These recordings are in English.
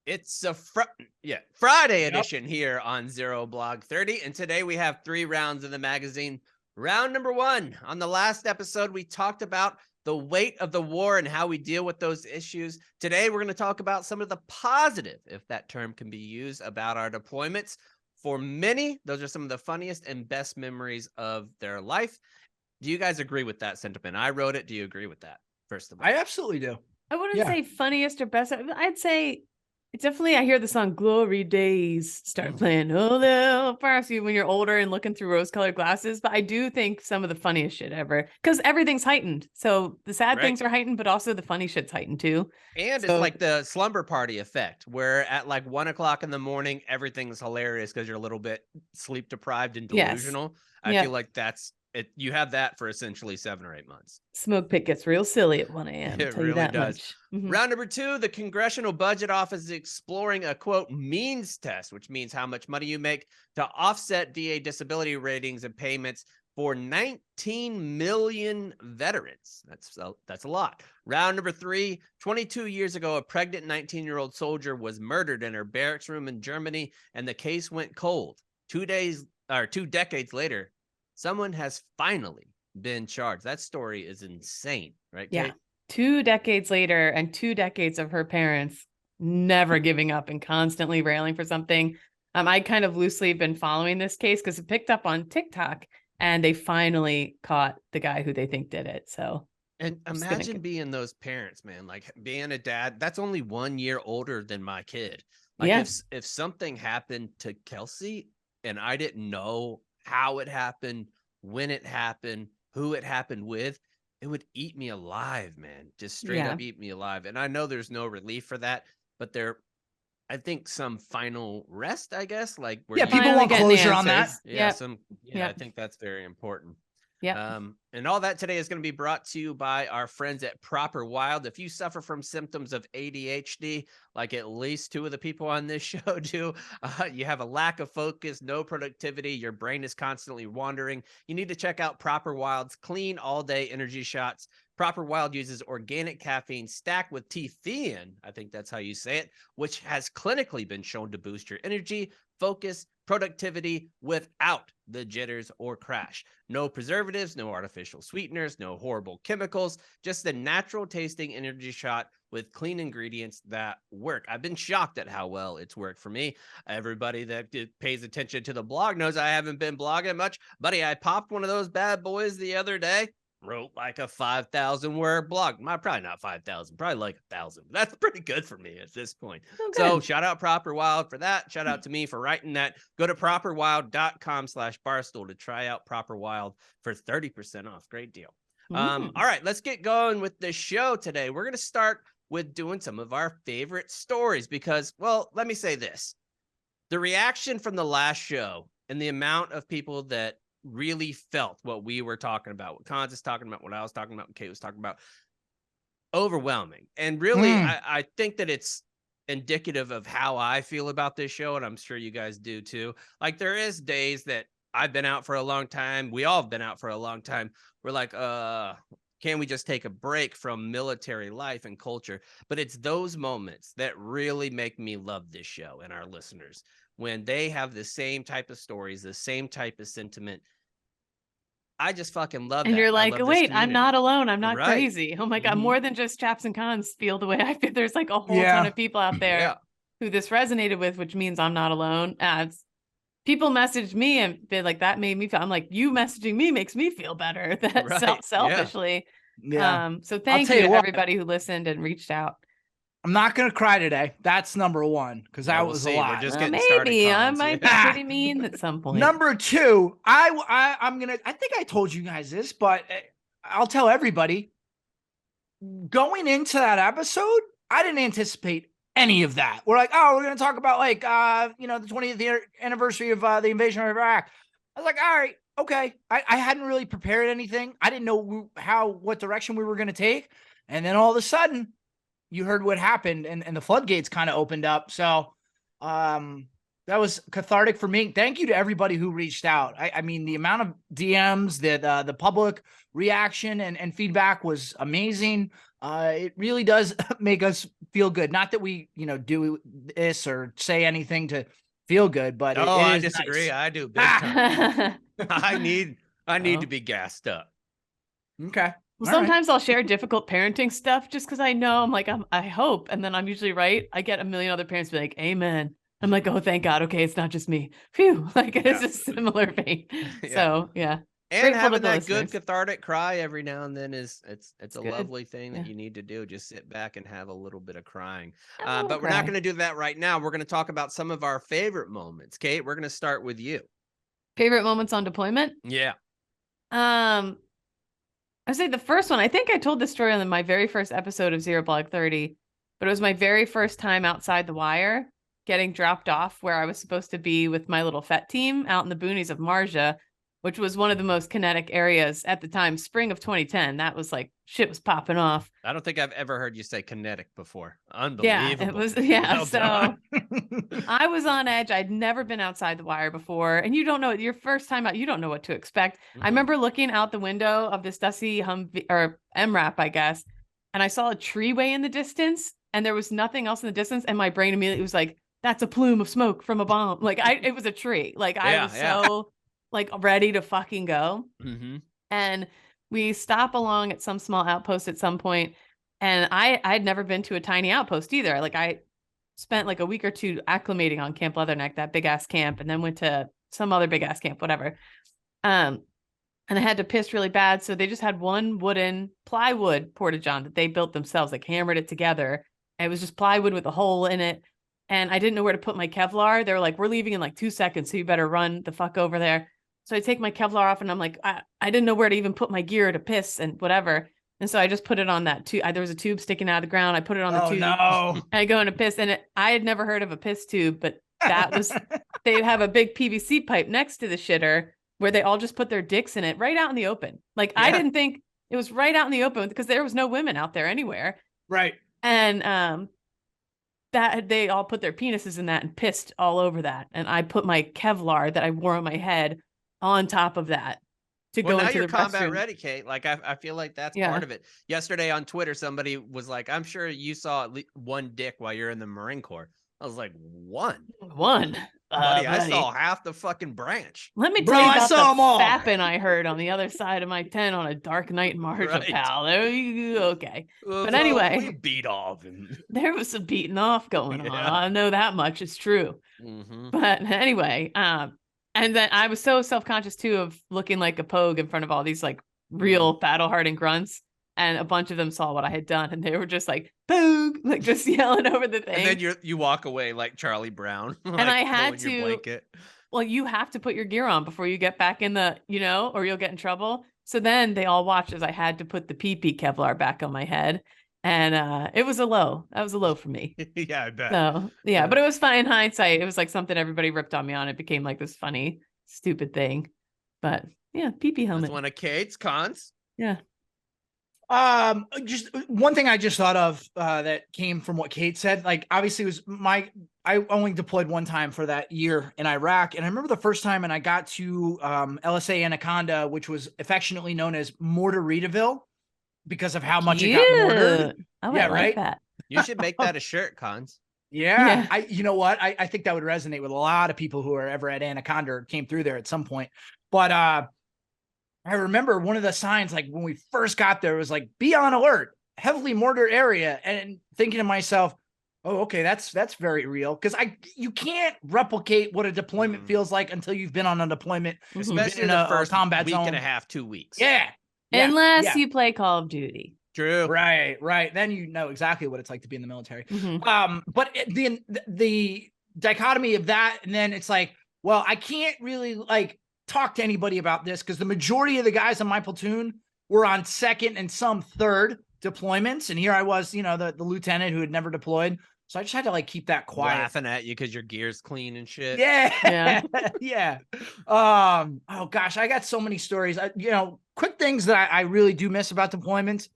It's a Friday edition here on Zero Blog 30. And today we have 3 rounds of the magazine. Round number 1. On the last episode, we talked about the weight of the war and how we deal with those issues. Today, we're going to talk about some of the positive, if that term can be used, about our deployments. For many, those are some of the funniest and best memories of their life. Do you guys agree with that sentiment? I wrote it. Do you agree with that, first of all? I absolutely do. I wouldn't say funniest or best. I'd say it's definitely, I hear the song Glory Days start playing perhaps when you're older and looking through rose-colored glasses. But I do think some of the funniest shit ever, because everything's heightened. So the sad things are heightened, but also the funny shit's heightened too. And it's like the slumber party effect, where at like 1 o'clock in the morning, everything's hilarious because you're a little bit sleep deprived and delusional. I feel like that's it. You have that for essentially 7 or 8 months. Smoke pit gets real silly at 1 a.m. It really does. Round number 2, the Congressional Budget Office is exploring a, quote, means test, which means how much money you make to offset VA disability ratings and payments for 19 million veterans. That's a lot. Round number 3, 22 years ago, a pregnant 19-year-old soldier was murdered in her barracks room in Germany, and the case went cold. 2 decades later, someone has finally been charged. That story is insane, right, Kate? Yeah. 2 decades later and 2 decades of her parents never giving up and constantly railing for something. I kind of loosely been following this case because it picked up on TikTok and they finally caught the guy who they think did it. So, and imagine being those parents, man, like being a dad that's only 1 year older than my kid. Like if something happened to Kelsey and I didn't know how it happened, when it happened, who it happened with, it would eat me alive, man. Just straight up eat me alive. And I know there's no relief for that, but I think some final rest, I guess, like where people want closure on that. I think that's very important. And all that today is going to be brought to you by our friends at Proper Wild. If you suffer from symptoms of ADHD, like at least 2 of the people on this show do, you have a lack of focus, no productivity, your brain is constantly wandering, you need to check out Proper Wild's clean all-day energy shots. Proper Wild uses organic caffeine stacked with theine, I think that's how you say it, which has clinically been shown to boost your energy, focus, productivity without the jitters or crash. No preservatives, no artificial sweeteners, no horrible chemicals, just a natural tasting energy shot with clean ingredients that work. I've been shocked at how well it's worked for me. Everybody that pays attention to the blog knows I haven't been blogging much. Buddy, I popped one of those bad boys the other day. Wrote like a 5,000 word blog. Probably not 5,000, probably like 1,000. That's pretty good for me at this point. So shout out Proper Wild for that. Shout out to me for writing that. Go to properwild.com/barstool to try out Proper Wild for 30% off. Great deal. All right, let's get going with the show today. We're going to start with doing some of our favorite stories because, well, let me say this. The reaction from the last show and the amount of people that really felt what we were talking about, what Cons is talking about, what I was talking about, what Kate was talking about, overwhelming. And really, I think that it's indicative of how I feel about this show, and I'm sure you guys do too. Like, there is days that I've been out for a long time. We all have been out for a long time. We're like, can we just take a break from military life and culture? But it's those moments that really make me love this show and our listeners, when they have the same type of stories, the same type of sentiment. I just fucking love that. And you're like, wait, I'm not alone. I'm not crazy. Oh my God. More than just Chaps and Cons feel the way I feel. There's like a whole ton of people out there who this resonated with, which means I'm not alone. People messaged me and they're like, that made me feel, I'm like, you messaging me makes me feel better. That selfishly. So thank you to everybody who listened and reached out. I'm not going to cry today. That's number 1, because that was a lot. We're just getting started. Maybe I might be pretty mean at some point. Number 2, I think I told you guys this, but I'll tell everybody. Going into that episode, I didn't anticipate any of that. We're like, we're going to talk about like, the 20th anniversary of the invasion of Iraq. I was like, all right, okay. I hadn't really prepared anything. I didn't know what direction we were going to take. And then all of a sudden, you heard what happened and the floodgates kind of opened up. So that was cathartic for me. Thank you to everybody who reached out. I mean, the amount of DMs, that the public reaction and feedback was amazing. It really does make us feel good. Not that we, do this or say anything to feel good, but I disagree. Nice. I do big time. I need to be gassed up. Okay. Well, sometimes I'll share difficult parenting stuff just because I know I hope, and then I'm usually right. I get a million other parents be like, amen. I'm like, oh, thank God. Okay, it's not just me. Phew. Like it's a similar vein. So yeah. And grateful having that listeners. Good cathartic cry every now and then it's a good. lovely thing that you need to do. Just sit back and have a little bit of crying. But we're not going to do that right now. We're going to talk about some of our favorite moments. Kate, we're going to start with you. Favorite moments on deployment? Yeah. I say the first one. I think I told this story on my very first episode of Zero Blog 30, but it was my very first time outside the wire, getting dropped off where I was supposed to be with my little FET team out in the boonies of Marja, which was one of the most kinetic areas at the time, spring of 2010. That was like shit was popping off. I don't think I've ever heard you say kinetic before. Unbelievable. Yeah, it was. Yeah. So I was on edge. I'd never been outside the wire before. And you don't know your first time out. You don't know what to expect. Mm-hmm. I remember looking out the window of this dusty Humvee or MRAP, I guess. And I saw a tree way in the distance and there was nothing else in the distance. And my brain immediately was like, that's a plume of smoke from a bomb. Like it was a tree. Like I was so like ready to fucking go. Mm-hmm. And we stop along at some small outpost at some point, and I'd never been to a tiny outpost either. Like I spent like a week or two acclimating on Camp Leatherneck, that big ass camp, and then went to some other big ass camp, whatever. And I had to piss really bad, so they just had one wooden plywood porta-john that they built themselves, like hammered it together. And it was just plywood with a hole in it, and I didn't know where to put my Kevlar. They were like, "We're leaving in like 2 seconds, so you better run the fuck over there." So I take my Kevlar off and I'm like, I didn't know where to even put my gear to piss and whatever. And so I just put it on that tube. There was a tube sticking out of the ground. I put it on the tube. No. And I go into piss. And I had never heard of a piss tube, but that was, they'd have a big PVC pipe next to the shitter where they all just put their dicks in it right out in the open. Like I didn't think it was right out in the open because there was no women out there anywhere. Right. And that they all put their penises in that and pissed all over that. And I put my Kevlar that I wore on my head on top of that to go into the combat restroom. Ready, Kate. Like I feel like that's part of it. Yesterday on Twitter, somebody was like, "I'm sure you saw at least one dick while you're in the Marine Corps." I was like, "One, buddy, I saw half the fucking branch." Let me tell you about the fapping I heard on the other side of my tent on a dark night in Marja, pal. There you go. Okay, but anyway, we beat off, and there was some beating off going on. I know that much is true. Mm-hmm. But anyway, and then I was so self-conscious too of looking like a pogue in front of all these like real battle-hardened grunts. And a bunch of them saw what I had done and they were just like, pogue, like just yelling over the thing. And then you walk away like Charlie Brown. Like and I had to, your blanket. Well, you have to put your gear on before you get back in the, or you'll get in trouble. So then they all watched as I had to put the PP Kevlar back on my head. And it was a low. That was a low for me. Yeah, I bet. So, yeah, but it was fun in hindsight. It was like something everybody ripped on me on. It became like this funny, stupid thing. But yeah, PP helmet. That's one of Kate's cons. Yeah. Just one thing I just thought of that came from what Kate said. Like, obviously, it was I only deployed one time for that year in Iraq. And I remember the first time and I got to LSA Anaconda, which was affectionately known as Mortaritaville, because of how much it got mortared. Oh, yeah, right. That. You should make that a shirt, cons. Yeah. You know what? I think that would resonate with a lot of people who are ever at Anaconda or came through there at some point. But I remember one of the signs, like when we first got there, was like, be on alert, heavily mortared area. And thinking to myself, oh, okay, that's very real. Because you can't replicate what a deployment feels like until you've been on a deployment, especially in the first combat week zone and a half, 2 weeks. Yeah. Unless you play Call of Duty. True. Right. Then you know exactly what it's like to be in the military. Mm-hmm. But the dichotomy of that, and then it's like, well, I can't really like talk to anybody about this because the majority of the guys on my platoon were on second and some third deployments, and here I was, the lieutenant who had never deployed. So I just had to like keep that quiet. Laughing at you because your gear's clean and shit. Yeah. Yeah. Oh gosh, I got so many stories. Quick things that I really do miss about deployments.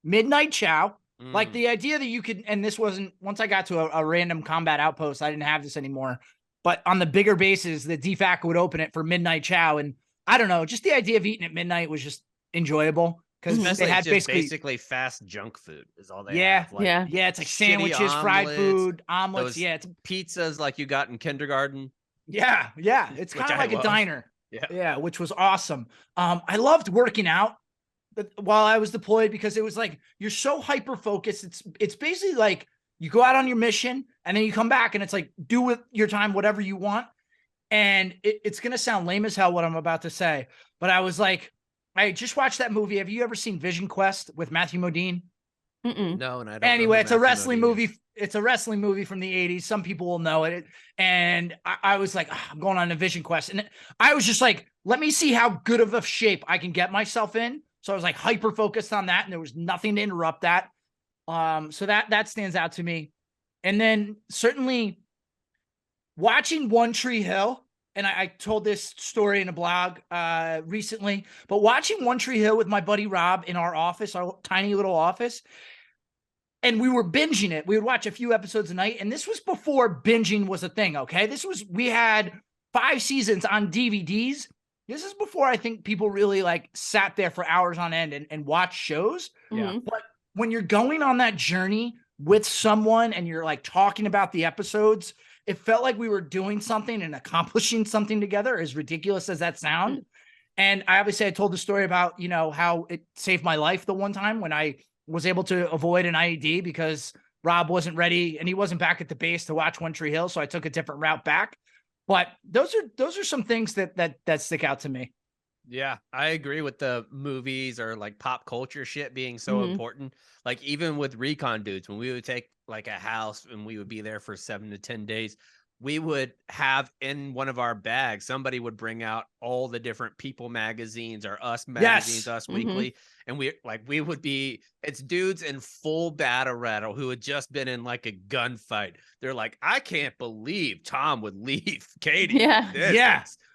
Midnight chow. Like the idea that you could, and this wasn't, once I got to a random combat outpost, I didn't have this anymore. But on the bigger bases, the DFAC would open it for midnight chow. And I don't know, just the idea of eating at midnight was just enjoyable. because they had basically fast junk food is all they have. Like, it's like sandwiches, fried food, omelets. It's pizzas like you got in kindergarten. Yeah. It's kind of like a diner. Yeah, which was awesome. I loved working out while I was deployed because it was like you're so hyper focused. It's basically like you go out on your mission and then you come back and it's like do with your time whatever you want. And it's gonna sound lame as hell what I'm about to say, but I was like, I just watched that movie. Have you ever seen Vision Quest with Matthew Modine? No, and I don't. Anyway, it's a wrestling movie. It's a wrestling movie from the 80s. Some people will know it. And I was like, I'm going on a Vision Quest. And I was just like, let me see how good of a shape I can get myself in. So I was like hyper focused on that. And there was nothing to interrupt that. So that stands out to me. And then certainly watching One Tree Hill. And I told this story in a blog recently, but watching One Tree Hill with my buddy Rob in our office, our tiny little office, and we were binging it. We would watch a few episodes a night, and this was before binging was a thing, okay? We had 5 seasons on DVDs. This is before I think people really like sat there for hours on end and watched shows. Yeah. But when you're going on that journey with someone and you're like talking about the episodes, it felt like we were doing something and accomplishing something together, as ridiculous as that sound. And I told the story about, how it saved my life the one time when I was able to avoid an IED because Rob wasn't ready and he wasn't back at the base to watch One Tree Hill. So I took a different route back. But those are some things that stick out to me. Yeah, I agree with the movies or like pop culture shit being so important. Like even with recon dudes, when we would take like a house and we would be there for 7 to 10 days, we would have in one of our bags, somebody would bring out all the different People magazines or Us magazines, Us Weekly. And we would be, it's dudes in full battle rattle who had just been in like a gunfight. They're like, I can't believe Tom would leave Katie.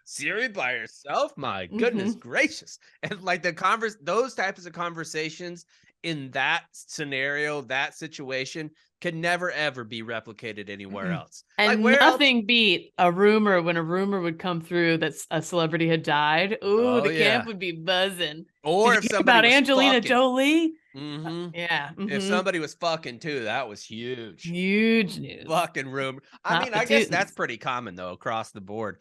Siri by herself. My goodness gracious. And like those types of conversations in that scenario, that situation could never ever be replicated anywhere else. And like, nothing beat a rumor when a rumor would come through that a celebrity had died. Ooh, the camp would be buzzing. Or if somebody about Angelina Jolie. If somebody was fucking too, that was huge. Huge news. Fucking rumor. I mean, I guess that's pretty common though across the board.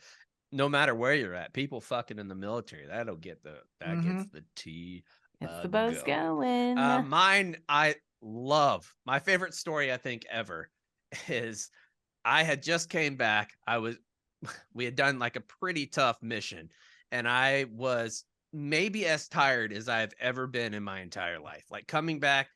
No matter where you're at, people fucking in the military, that'll get gets the tea. It's the buzz going. Mine, I love. My favorite story I think ever is I had just came back. We had done like a pretty tough mission, and I was maybe as tired as I've ever been in my entire life. Like coming back,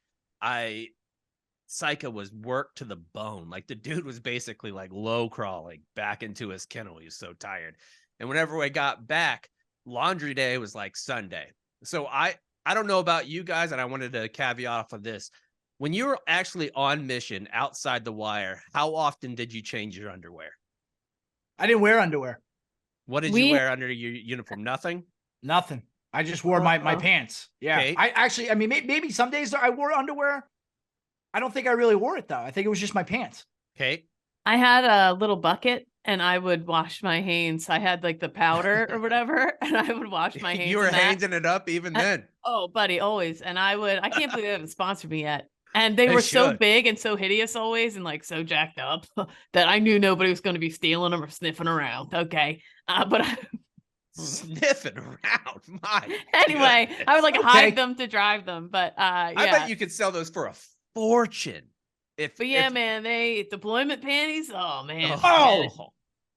Psycho was worked to the bone. Like the dude was basically like low crawling back into his kennel. He was so tired. And whenever we got back, laundry day was like Sunday. So I don't know about you guys, and I wanted to caveat off of this. When you were actually on mission outside the wire, how often did you change your underwear? I didn't wear underwear. What did you wear under your uniform? Nothing? Nothing. I just wore my pants. Yeah. Okay. Maybe some days I wore underwear. I don't think I really wore it though. I think it was just my pants. Okay. I had a little bucket and I would wash my Hanes. I had like the powder or whatever, and I would wash my Hanes. You were Hanesing it up even then. Oh, buddy, always. And I can't believe they haven't sponsored me yet. And they were so big and so hideous always and like so jacked up that I knew nobody was going to be stealing them or sniffing around. Okay. But sniffing around. Anyway, goodness. I would like hide them to drive them. But I bet you could sell those for a fortune. Man, they deployment panties. Oh man.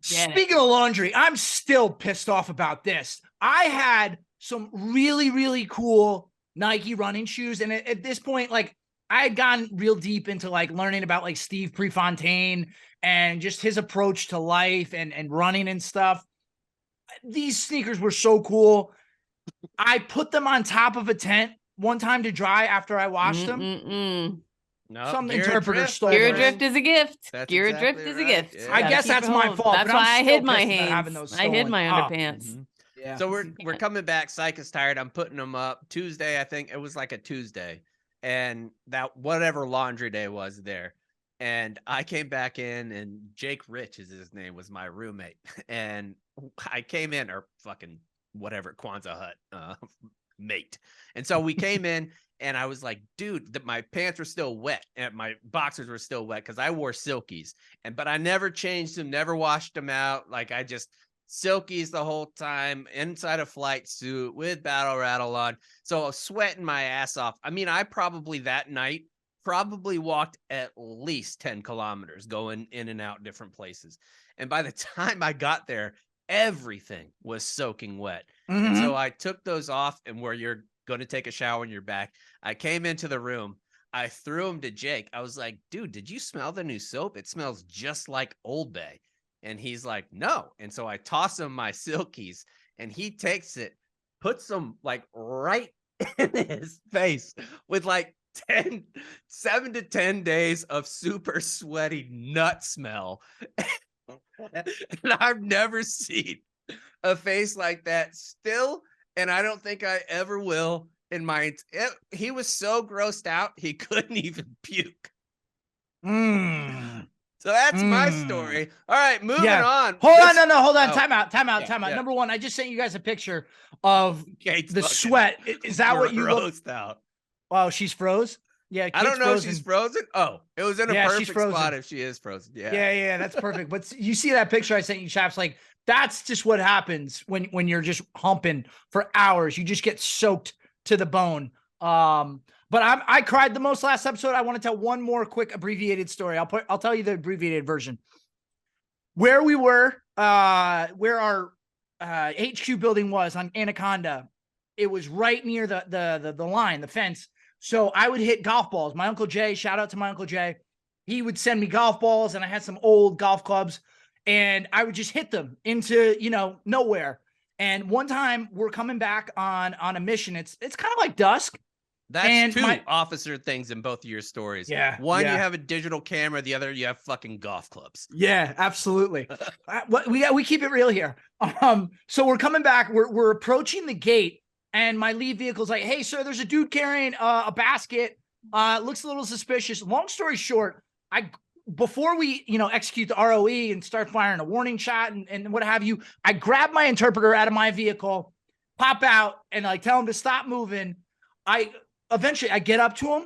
Speaking of laundry, I'm still pissed off about this. I had some really, really cool Nike running shoes. And at this point, like I had gone real deep into like learning about like Steve Prefontaine and just his approach to life and running and stuff. These sneakers were so cool. I put them on top of a tent one time to dry after I washed them. No, some interpreter stole Gear drift is a gift. Gear drift is a gift. Yeah. I guess that's my fault. That's why I hid my Hanes. I hid my underpants. Yeah. So we're coming back. Psych is tired. I'm putting them up Tuesday. I think it was like a Tuesday, and that whatever laundry day was there. And I came back in, and Jake Rich is his name, was my roommate. And I came in, or fucking whatever, Kwanzaa Hut. mate. And so we came in and I was like, dude, my pants were still wet and my boxers were still wet because I wore silkies. But I never changed them, never washed them out. Like I just silkies the whole time inside a flight suit with battle rattle on. So I was sweating my ass off. I mean, I probably that night walked at least 10 kilometers going in and out different places. And by the time I got there, everything was soaking wet. And so I took those off, and where you're going to take a shower when you're back, I came into the room. I threw them to Jake. I was like, dude, did you smell the new soap? It smells just like Old Bay. And he's like, no. And so I toss him my silkies, and he takes it, puts them like right in his face with like 7 to 10 days of super sweaty nut smell. And I've never seen a face like that still. And I don't think I ever will in my, he was so grossed out, he couldn't even puke. So that's my story. All right, moving on. Hold on. Time out. Number one, I just sent you guys a picture of Kate's the sweat. Is that what you look out? Oh, she's froze? Yeah, I don't know if she's frozen. Oh, it was in a perfect spot if she is frozen. Yeah, that's perfect. But you see that picture I sent you, chaps? Like, that's just what happens when you're just humping for hours. You just get soaked to the bone. But I cried the most last episode. I want to tell one more quick abbreviated story. I'll tell you the abbreviated version. Where we were, where our HQ building was on Anaconda, it was right near the line, the fence. So I would hit golf balls. My Uncle Jay, shout out to my Uncle Jay. He would send me golf balls, and I had some old golf clubs, and I would just hit them into, nowhere. And one time we're coming back on a mission. It's kind of like dusk. That's two officer things in both of your stories. Yeah. One, you have a digital camera. The other, you have fucking golf clubs. Yeah, absolutely. We keep it real here. So we're coming back. We're approaching the gate, and my lead vehicle's like, hey, sir, there's a dude carrying a basket. Looks a little suspicious. Long story short, before we, execute the ROE and start firing a warning shot and what have you, I grab my interpreter out of my vehicle, pop out, and I tell him to stop moving. Eventually I get up to him.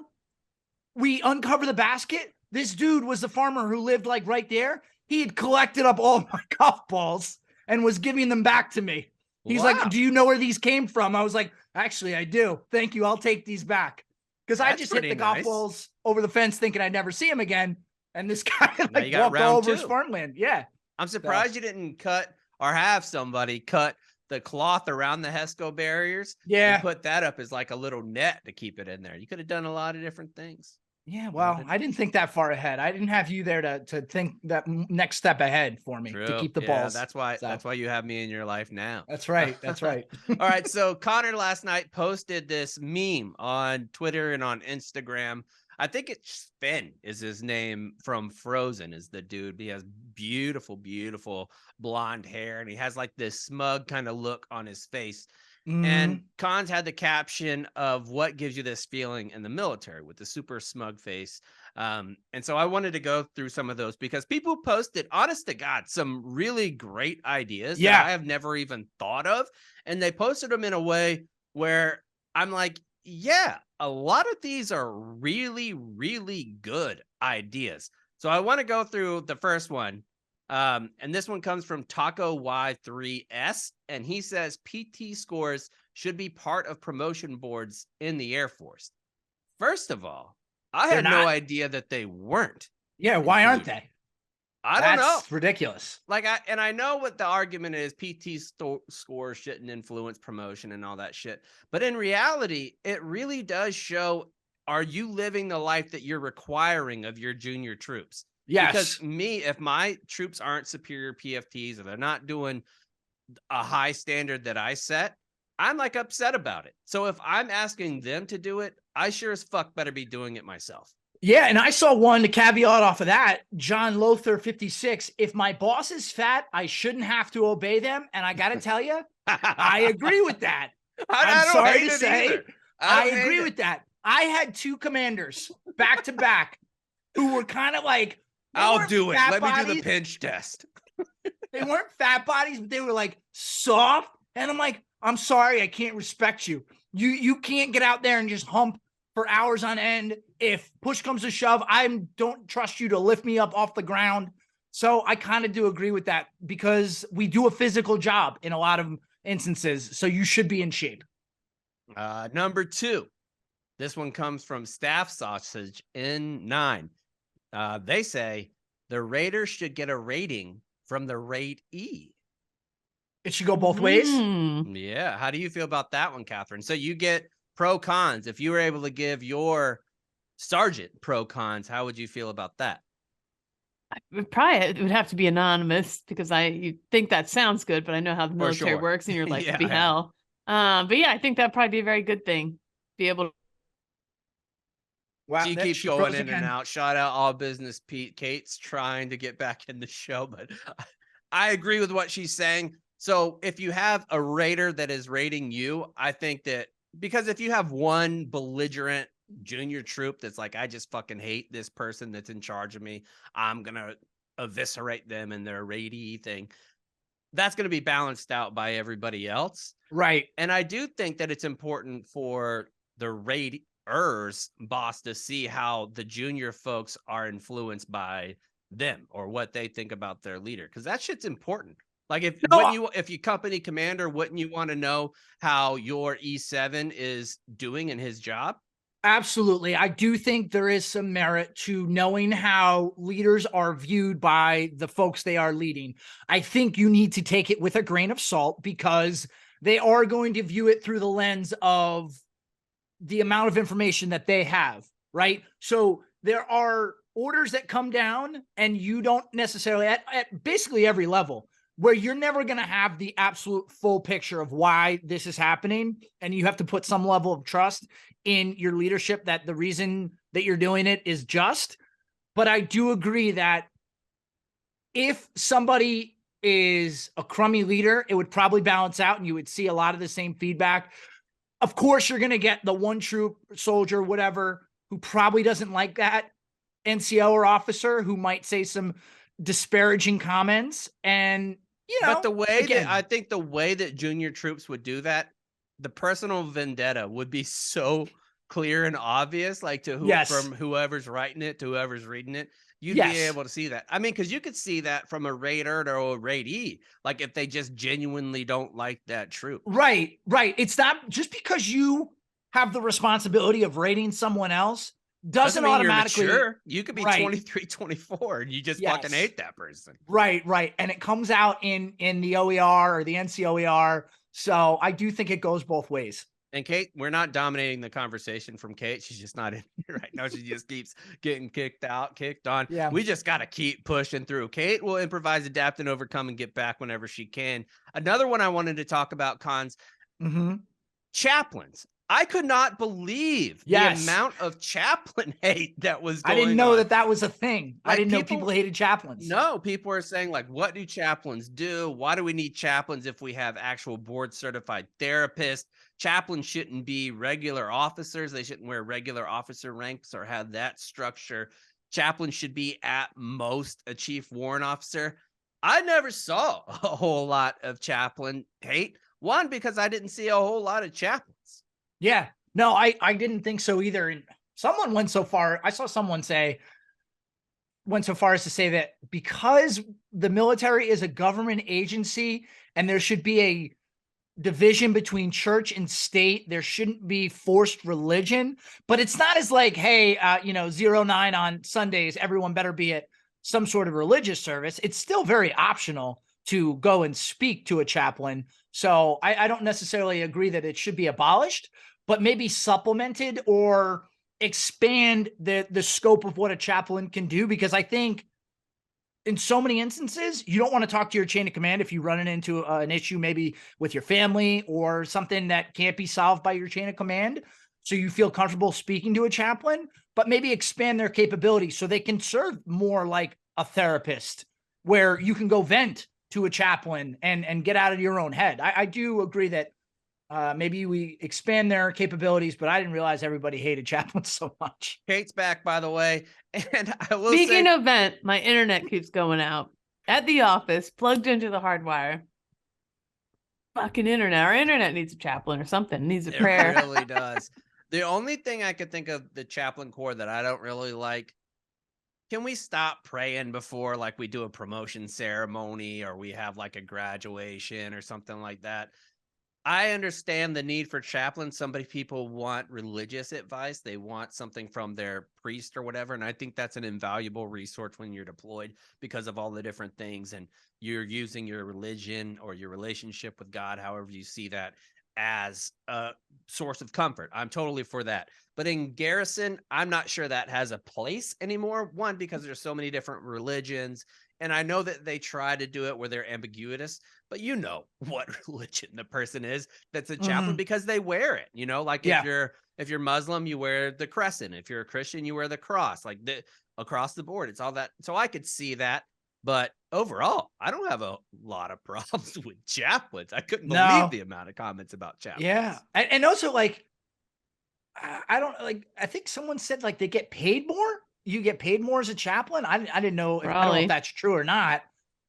We uncover the basket. This dude was the farmer who lived like right there. He had collected up all my golf balls and was giving them back to me. He's like, do you know where these came from? I was like, actually, I do. Thank you. I'll take these back. Because I just hit the golf balls over the fence thinking I'd never see him again. And this guy walked all over his farmland. Yeah. I'm surprised you didn't cut or have somebody cut the cloth around the HESCO barriers. Yeah. And put that up as like a little net to keep it in there. You could have done a lot of different things. Yeah, well, I didn't think that far ahead. I didn't have you there to think that next step ahead for me to keep the balls. That's why you have me in your life now. That's right. That's right. All right. So Connor last night posted this meme on Twitter and on Instagram. I think it's Finn is his name from Frozen is the dude. He has beautiful, beautiful blonde hair, and he has like this smug kind of look on his face. And Cons had the caption of what gives you this feeling in the military with the super smug face. And so I wanted to go through some of those because people posted, honest to God, some really great ideas that I have never even thought of. And they posted them in a way where I'm like, yeah, a lot of these are really, really good ideas. So I want to go through the first one. And this one comes from Taco Y3S, and he says PT scores should be part of promotion boards in the Air Force. First of all, I had no idea that they weren't. Yeah, why aren't they? I don't know. That's ridiculous. I know what the argument is. PT scores shouldn't influence promotion and all that shit. But in reality, it really does show, are you living the life that you're requiring of your junior troops? Yes. Because if my troops aren't superior PFTs or they're not doing a high standard that I set, I'm like upset about it. So if I'm asking them to do it, I sure as fuck better be doing it myself. Yeah. And I saw one to caveat off of that. John Lothar 56. If my boss is fat, I shouldn't have to obey them. And I got to tell you, I agree with that. I'm sorry to say, I agree with that. I had two commanders back to back who were kind of like, I'll do it. Let me do the pinch test. They weren't fat bodies, but they were like soft. And I'm like, I'm sorry, I can't respect you. You can't get out there and just hump for hours on end. If push comes to shove, I don't trust you to lift me up off the ground. So I kind of do agree with that, because we do a physical job in a lot of instances. So you should be in shape. Number 2, this one comes from Staff Sausage N9. They say the Raiders should get a rating from the ratee. It should go both ways. Yeah. How do you feel about that one, Catherine? So you get pro cons. If you were able to give your sergeant pro cons, how would you feel about that? It would have to be anonymous, because you think that sounds good, but I know how the military works, and you're like, it'd be hell. But yeah, I think that'd probably be a very good thing. Be able to. Wow, she keeps going in and out. Shout out All Business Pete. Kate's trying to get back in the show, but I agree with what she's saying. So if you have a raider that is rating you, I think that, because if you have one belligerent junior troop that's like, I just fucking hate this person that's in charge of me, I'm going to eviscerate them and their ratee thing, that's going to be balanced out by everybody else. Right. And I do think that it's important for the raiders boss to see how the junior folks are influenced by them, or what they think about their leader, because that shit's important. Like, if you company commander, wouldn't you want to know how your E7 is doing in his job? Absolutely. I do think there is some merit to knowing how leaders are viewed by the folks they are leading. I think you need to take it with a grain of salt, because they are going to view it through the lens of the amount of information that they have, right? So there are orders that come down, and you don't necessarily, at basically every level, where you're never going to have the absolute full picture of why this is happening. And you have to put some level of trust in your leadership that the reason that you're doing it is just. But I do agree that if somebody is a crummy leader, it would probably balance out, and you would see a lot of the same feedback. Of course, you're going to get the one troop soldier, whatever, who probably doesn't like that NCO or officer, who might say some disparaging comments. And but the way that I think the way that junior troops would do that, the personal vendetta would be so clear and obvious, like from whoever's writing it to whoever's reading it. You'd be able to see that. I mean, because you could see that from a raider or a raidee, like if they just genuinely don't like that troop. Right. It's not just because you have the responsibility of rating someone else doesn't automatically. You could be 23, 24, and you just fucking hate that person. Right. And it comes out in the OER or the NCOER. So I do think it goes both ways. And Kate, we're not dominating the conversation from Kate. She's just not in here right now. She just keeps getting kicked on. Yeah. We just got to keep pushing through. Kate will improvise, adapt, and overcome, and get back whenever she can. Another one I wanted to talk about, cons. Chaplains. I could not believe the amount of chaplain hate that was going on. I didn't know that was a thing. Like, I didn't know people hated chaplains. No, people are saying, like, what do chaplains do? Why do we need chaplains if we have actual board certified therapists? Chaplains shouldn't be regular officers. They shouldn't wear regular officer ranks or have that structure. Chaplains should be at most a chief warrant officer. I never saw a whole lot of chaplain hate. One, because I didn't see a whole lot of chaplains. Yeah, no, I didn't think so either. And someone went so far. I saw someone went so far as to say that because the military is a government agency and there should be a division between church and state, there shouldn't be forced religion. But it's not as like, hey, 09 on Sundays, everyone better be at some sort of religious service. It's still very optional to go and speak to a chaplain. So I don't necessarily agree that it should be abolished, but maybe supplemented or expand the scope of what a chaplain can do. Because I think in so many instances, you don't want to talk to your chain of command if you run into an issue, maybe with your family or something that can't be solved by your chain of command. So you feel comfortable speaking to a chaplain, but maybe expand their capabilities so they can serve more like a therapist, where you can go vent to a chaplain and get out of your own head. I do agree that maybe we expand their capabilities, but I didn't realize everybody hated chaplains so much. Kate's back, by the way. And I will Speaking of vent, my internet keeps going out at the office, plugged into the hard wire. fucking internet. Our internet needs a chaplain or something. It needs a prayer. It really does. The only thing I could think of the chaplain corps that I don't really like, can we stop praying before like we do a promotion ceremony or we have like a graduation or something like that? I understand the need for chaplains. People want religious advice. They want something from their priest or whatever. And I think that's an invaluable resource when you're deployed because of all the different things. And you're using your religion or your relationship with God, however you see that, as a source of comfort. I'm totally for that. But in garrison, I'm not sure that has a place anymore. One, because there's so many different religions. And I know that they try to do it where they're ambiguous, but you know what religion the person is that's a chaplain because they wear it, you know, like if you're Muslim, you wear the crescent. If you're a Christian, you wear the cross, like across the board. It's all that. So I could see that. But overall, I don't have a lot of problems with chaplains. I couldn't believe the amount of comments about chaplains. Yeah. And also like, I don't like, I think someone said like they get paid more. You get paid more as a chaplain. I didn't know. I don't know if that's true or not.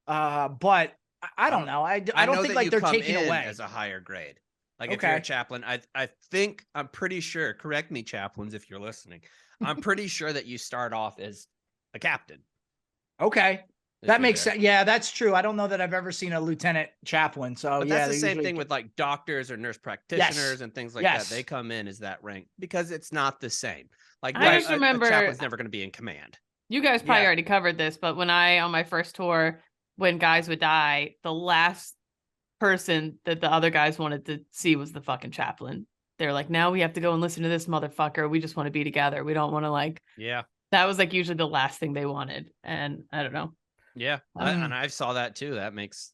But I don't know. I don't think like they're taking away as a higher grade. Like if you're a chaplain, I'm pretty sure, correct me chaplains, if you're listening, I'm pretty sure that you start off as a captain. Okay. That makes sense. Yeah, that's true. I don't know that I've ever seen a lieutenant chaplain. So but that's the same thing with like doctors or nurse practitioners and things like that. They come in as that rank because it's not the same. Like I just remember a chaplain's never going to be in command. You guys probably already covered this, but when on my first tour, when guys would die, the last person that the other guys wanted to see was the fucking chaplain. They're like, now we have to go and listen to this motherfucker. We just want to be together. We don't want to like, that was like usually the last thing they wanted. And I don't know. Yeah. And I saw that too. That makes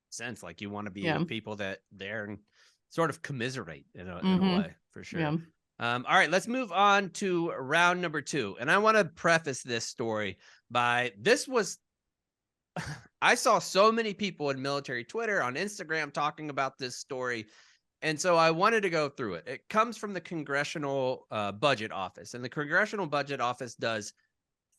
sense. Like you want to be with people that they're and sort of commiserate in a way for sure. Yeah. All right, let's move on to round number 2. And I want to preface this story by I saw so many people in military Twitter, on Instagram talking about this story. And so I wanted to go through it. It comes from the Congressional Budget Office. And the Congressional Budget Office does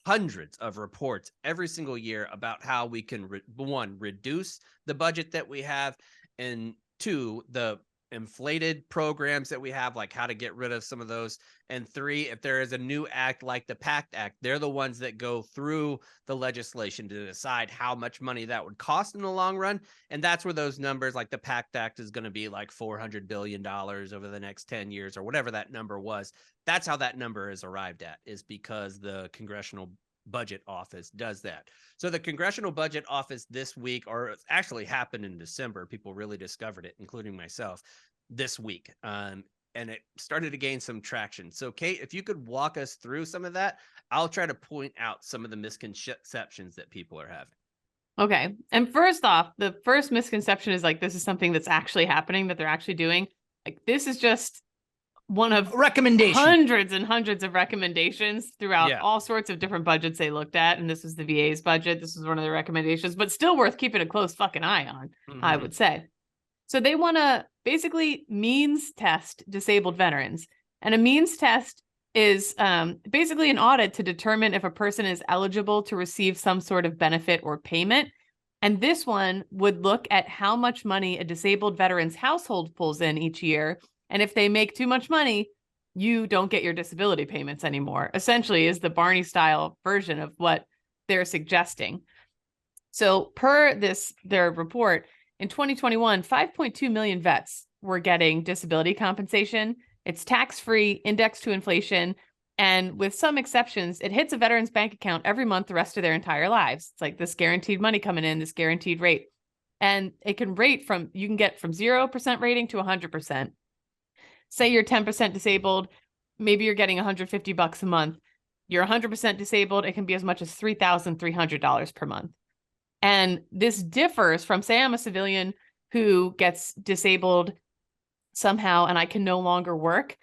hundreds of reports every single year about how we can, one, reduce the budget that we have, and 2, the inflated programs that we have, like how to get rid of some of those, and 3, if there is a new act like the PACT Act, they're the ones that go through the legislation to decide how much money that would cost in the long run. And that's where those numbers, like the PACT Act is going to be like $400 billion over the next 10 years or whatever that number was. That's how that number is arrived at, is because the Congressional Budget Office does that. So the Congressional Budget Office this week, or it actually happened in December, people really discovered it, including myself, this week. And it started to gain some traction. So Kate, if you could walk us through some of that, I'll try to point out some of the misconceptions that people are having. Okay. And first off, the first misconception is like, this is something that's actually happening, that they're actually doing. Like, this is just one of hundreds and hundreds of recommendations throughout all sorts of different budgets they looked at. And this was the VA's budget. This was one of the recommendations, but still worth keeping a close fucking eye on, I would say. So they want to basically means test disabled veterans. And a means test is basically an audit to determine if a person is eligible to receive some sort of benefit or payment. And this one would look at how much money a disabled veteran's household pulls in each year. And if they make too much money, you don't get your disability payments anymore. Essentially is the Barney style version of what they're suggesting. So per their report, in 2021, 5.2 million vets were getting disability compensation. It's tax-free, indexed to inflation, and with some exceptions, it hits a veteran's bank account every month the rest of their entire lives. It's like this guaranteed money coming in, this guaranteed rate. And it can you can get from 0% rating to 100%. Say you're 10% disabled, maybe you're getting $150 a month. You're 100% disabled, it can be as much as $3,300 per month. And this differs from, say, I'm a civilian who gets disabled somehow and I can no longer work.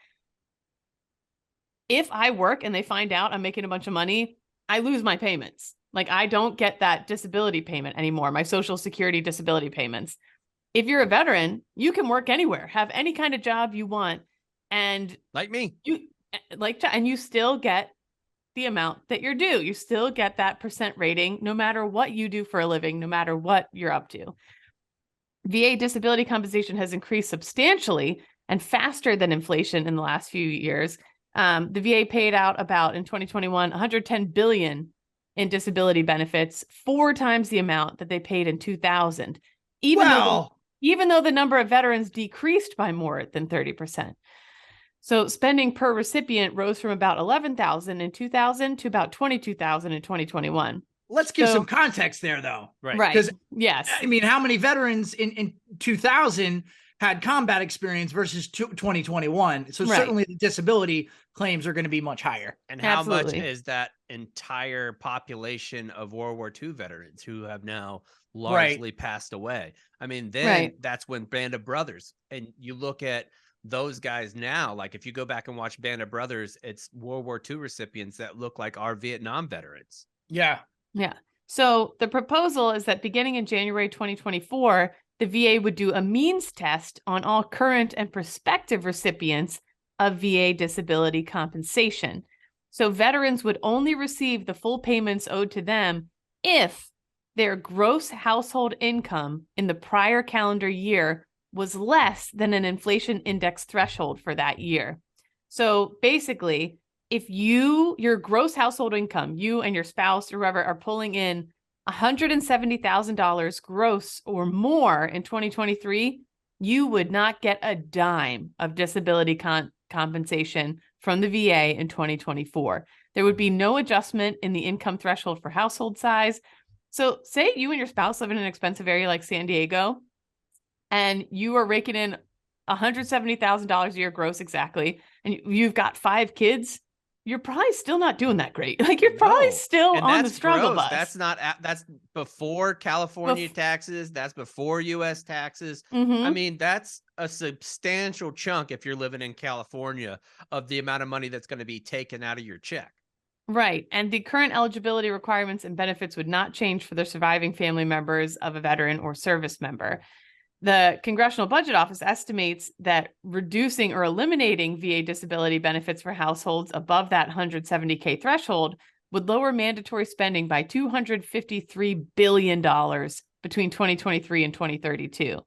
If I work and they find out I'm making a bunch of money, I lose my payments. Like, I don't get that disability payment anymore, my Social Security disability payments. If you're a veteran, you can work anywhere, have any kind of job you want. And like me, and you still get the amount that you're due. You still get that percent rating, no matter what you do for a living, no matter what you're up to. VA disability compensation has increased substantially and faster than inflation in the last few years. The VA paid out about, in 2021, $110 billion in disability benefits, 4 times the amount that they paid in 2000, even though the number of veterans decreased by more than 30%. So spending per recipient rose from about $11,000 in 2000 to about $22,000 in 2021. Let's give some context there, though. Right. Because, yes. I mean, how many veterans in 2000 had combat experience versus 2021? So certainly the disability claims are going to be much higher. And how much is that entire population of World War II veterans who have now largely passed away? I mean, then that's when Band of Brothers, and you look at those guys now, like if you go back and watch Band of Brothers, it's World War II recipients that look like our Vietnam veterans. Yeah. Yeah. So the proposal is that beginning in January 2024, the VA would do a means test on all current and prospective recipients of VA disability compensation. So veterans would only receive the full payments owed to them if their gross household income in the prior calendar year was less than an inflation index threshold for that year. So basically, if your gross household income, you and your spouse or whoever are pulling in $170,000 gross or more in 2023, you would not get a dime of disability compensation from the VA in 2024. There would be no adjustment in the income threshold for household size. So say you and your spouse live in an expensive area like San Diego, and you are raking in $170,000 a year gross exactly, and you've got 5 kids, you're probably still not doing that great. Like you're probably still on the struggle bus. That's before California taxes. That's before U.S. taxes. Mm-hmm. I mean, that's a substantial chunk if you're living in California of the amount of money that's going to be taken out of your check. Right. And the current eligibility requirements and benefits would not change for the surviving family members of a veteran or service member. The Congressional Budget Office estimates that reducing or eliminating VA disability benefits for households above that $170K threshold would lower mandatory spending by $253 billion between 2023 and 2032.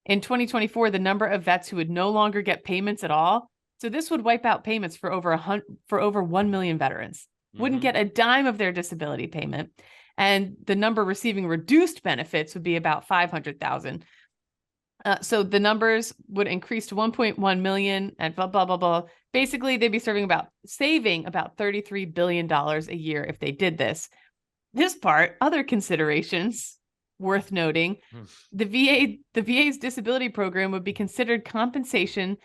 In 2024, the number of vets who would no longer get payments at all, so this would wipe out payments for over 1 million veterans, wouldn't get a dime of their disability payment. And the number receiving reduced benefits would be about 500,000. So the numbers would increase to 1.1 million and blah, blah, blah, blah. Basically, they'd be saving about $33 billion a year if they did this. This part, other considerations worth noting, the VA's disability program would be considered compensation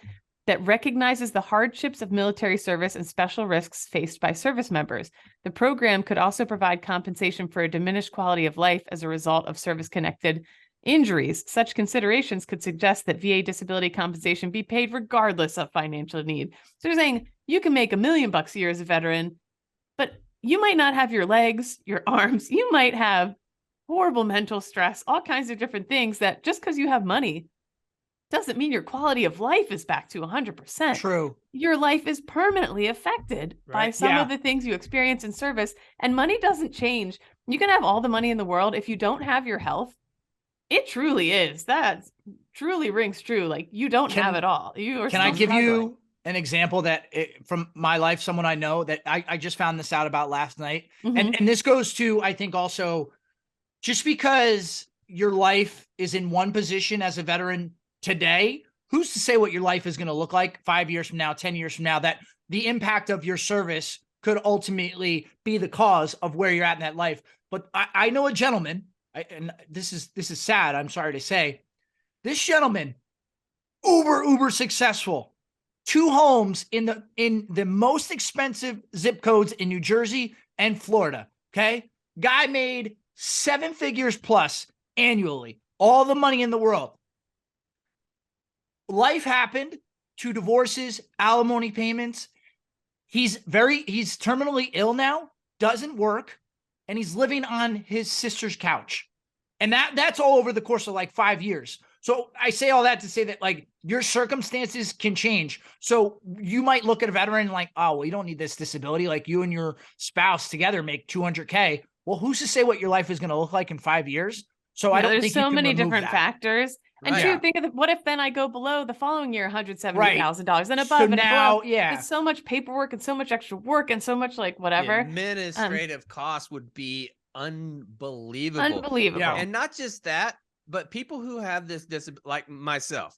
that recognizes the hardships of military service and special risks faced by service members. The program could also provide compensation for a diminished quality of life as a result of service-connected injuries. Such considerations could suggest that VA disability compensation be paid regardless of financial need. So they're saying you can make $1 million a year as a veteran, but you might not have your legs, your arms, you might have horrible mental stress, all kinds of different things that just because you have money doesn't mean your quality of life is back to 100%. True. Your life is permanently affected by some of the things you experience in service, and money doesn't change. You can have all the money in the world. If you don't have your health, it truly is. That truly rings true. Like you don't have it all. Can I give you an example from my life, someone I know that I just found this out about last night. And this goes to, I think also, just because your life is in one position as a veteran today, who's to say what your life is going to look like 5 years from now, 10 years from now, that the impact of your service could ultimately be the cause of where you're at in that life. But I know a gentleman, and this is sad, I'm sorry to say, this gentleman, uber successful, 2 homes in the most expensive zip codes in New Jersey and Florida. Okay. Guy made 7 figures plus annually, all the money in the world. Life happened, 2 divorces, alimony payments. He's terminally ill now, doesn't work, and he's living on his sister's couch. And that's all over the course of like 5 years. So I say all that to say that like your circumstances can change. So you might look at a veteran like, oh, well, you don't need this disability. Like you and your spouse together make $200K. Well, who's to say what your life is going to look like in 5 years? So I don't there's think so many different that. factors. And two, think of what if then I go below the following year, $170,000 and above, so and now, below. It's so much paperwork and so much extra work and so much like whatever. The administrative costs would be unbelievable. Unbelievable. And not just that, but people who have this like myself,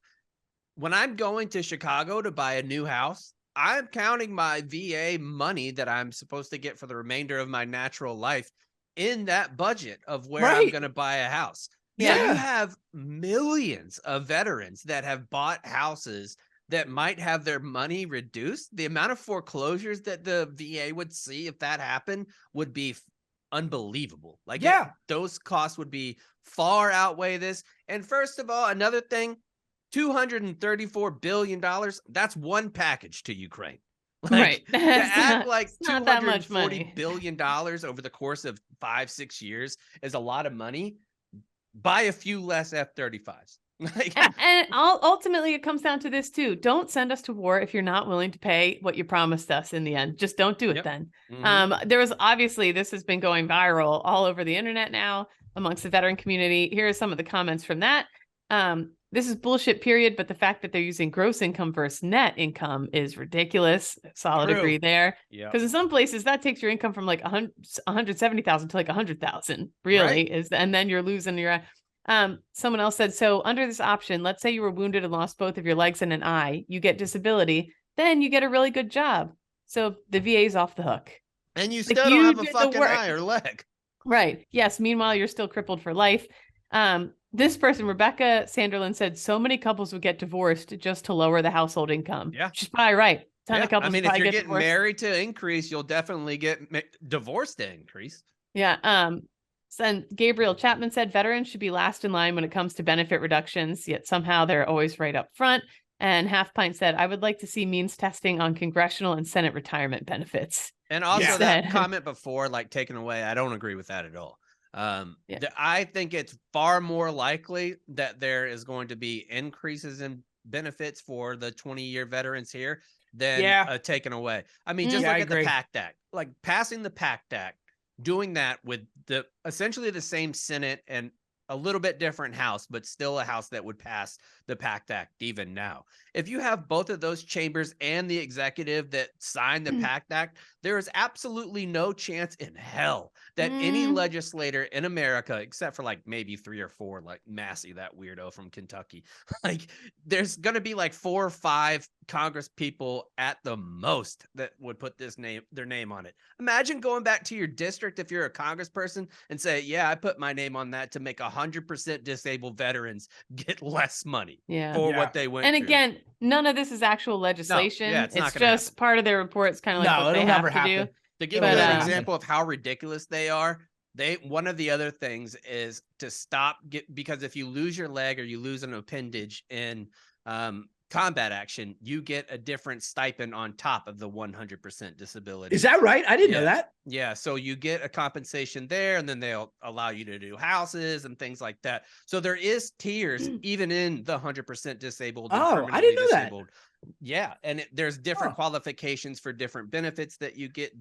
when I'm going to Chicago to buy a new house, I'm counting my VA money that I'm supposed to get for the remainder of my natural life in that budget of where I'm going to buy a house. Yeah. So you have millions of veterans that have bought houses that might have their money reduced. The amount of foreclosures that the VA would see if that happened would be unbelievable. Like, those costs would be far outweigh this. And first of all, another thing, $234 billion, that's one package to Ukraine. Like, to act like $240 billion over the course of 5-6 years is a lot of money. Buy a few less F-35s. And ultimately, it comes down to this too. Don't send us to war if you're not willing to pay what you promised us in the end. Just don't do it then. There was obviously, this has been going viral all over the internet now amongst the veteran community. Here are some of the comments from that. This is bullshit, period. But the fact that they're using gross income versus net income is ridiculous. Solid agree there. Because in some places that takes your income from like 170,000 to like 100,000. Really is, and then you're losing your. Someone else said, so under this option, let's say you were wounded and lost both of your legs and an eye, you get disability, then you get a really good job. So the VA's off the hook. And you still don't have a fucking eye or leg. Right. Yes. Meanwhile, you're still crippled for life. This person, Rebecca Sanderlin, said so many couples would get divorced just to lower the household income. Yeah. She's probably right. Ton of couples. I mean, if you're getting married to increase, you'll definitely get divorced to increase. Yeah. And Gabriel Chapman said veterans should be last in line when it comes to benefit reductions, yet somehow they're always right up front. And Half Pint said, I would like to see means testing on congressional and Senate retirement benefits. And also that comment before, like taken away, I don't agree with that at all. I think it's far more likely that there is going to be increases in benefits for the 20-year veterans here than taken away. I mean, just look at the PACT Act, like passing the PACT Act, doing that with essentially the same Senate and a little bit different House, but still a House that would pass the PACT Act even now. If you have both of those chambers and the executive that signed the PACT Act, there is absolutely no chance in hell that any legislator in America, except for like maybe 3 or 4, like Massey, that weirdo from Kentucky, like there's going to be like 4 or 5 Congress people at the most that would put their name on it. Imagine going back to your district if you're a congressperson and say, yeah, I put my name on that to make 100% disabled veterans get less money for what they went through. And again, none of this is actual legislation. No, it's just part of their report. It's kind of like what they have to do. To give you an example of how ridiculous they are, one of the other things is to stop because if you lose your leg or you lose an appendage in combat action, you get a different stipend on top of the 100% disability. Is that right? I didn't know that. Yeah. So you get a compensation there, and then they'll allow you to do houses and things like that. So there is tiers even in the 100% disabled. Oh, I didn't know disabled. Yeah. And there's different qualifications for different benefits that you get.